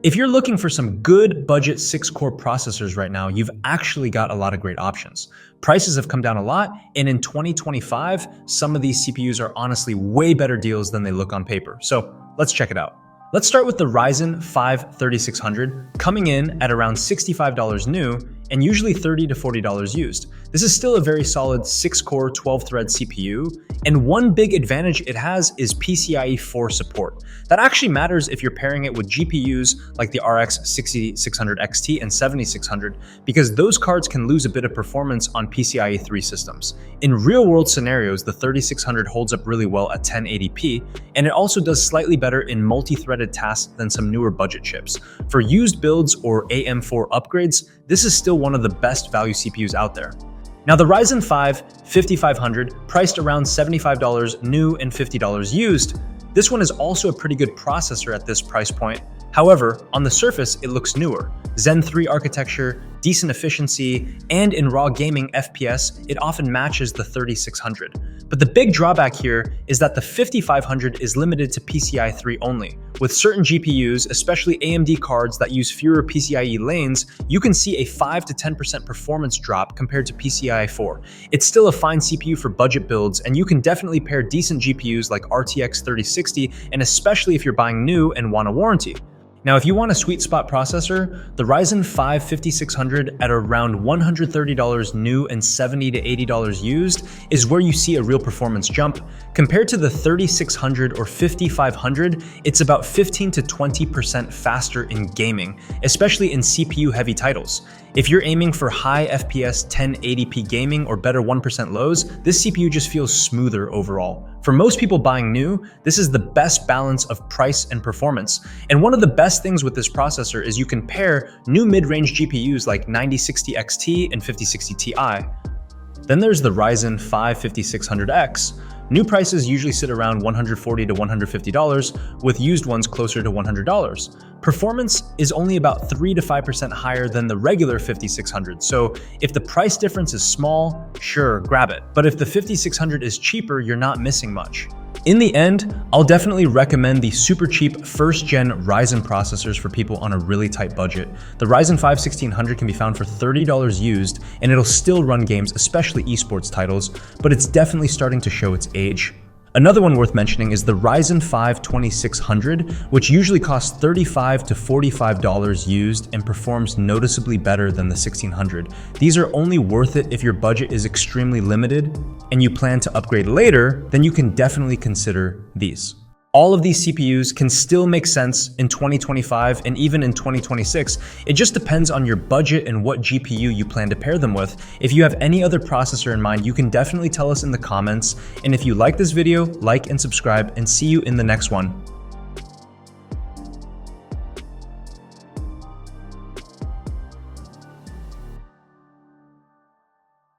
If you're looking for some good budget 6-core processors right now, you've actually got a lot of great options. Prices have come down a lot, and in 2025, some of these CPUs are honestly way better deals than they look on paper. So let's check it out. Let's start with the Ryzen 5 3600, coming in at around $65 new and usually $30 to $40 used. This is still a very solid 6-core 12-thread CPU, and one big advantage it has is PCIe 4 support. That actually matters if you're pairing it with GPUs like the RX 6600 XT and 7600, because those cards can lose a bit of performance on PCIe 3 systems. In real-world scenarios, the 3600 holds up really well at 1080p, and it also does slightly better in multi-threaded tasks than some newer budget chips. For used builds or AM4 upgrades, this is still one of the best value CPUs out there. Now, the Ryzen 5 5500, priced around $75 new and $50 used, this one is also a pretty good processor at this price point. However, on the surface, it looks newer. Zen 3 architecture, decent efficiency, and in raw gaming FPS, it often matches the 3600. But the big drawback here is that the 5500 is limited to PCIe 3 only. With certain GPUs, especially AMD cards that use fewer PCIe lanes, you can see a 5 to 10% performance drop compared to PCIe 4. It's still a fine CPU for budget builds, and you can definitely pair decent GPUs like RTX 3060, and especially if you're buying new and want a warranty. Now, if you want a sweet spot processor, the Ryzen 5 5600 at around $130 new and $70 to $80 used is where you see a real performance jump. Compared to the 3600 or 5500, it's about 15 to 20% faster in gaming, especially in CPU-heavy titles. If you're aiming for high FPS 1080p gaming or better 1% lows, this CPU just feels smoother overall. For most people buying new, this is the best balance of price and performance. And one of the best things with this processor is you can pair new mid-range GPUs like 9060 XT and 5060 Ti. Then there's the Ryzen 5 5600X. New prices usually sit around $140 to $150, with used ones closer to $100. Performance is only about 3 to 5% higher than the regular 5600, so if the price difference is small, sure, grab it. But if the 5600 is cheaper, you're not missing much. In the end, I'll definitely recommend the super cheap first-gen Ryzen processors for people on a really tight budget. The Ryzen 5 1600 can be found for $30 used, and it'll still run games, especially esports titles, but it's definitely starting to show its age. Another one worth mentioning is the Ryzen 5 2600, which usually costs $35 to $45 used and performs noticeably better than the 1600. These are only worth it if your budget is extremely limited and you plan to upgrade later, then you can definitely consider these. All of these CPUs can still make sense in 2025 and even in 2026. It just depends on your budget and what GPU you plan to pair them with. If you have any other processor in mind, you can definitely tell us in the comments. And if you like this video, like and subscribe, and see you in the next one.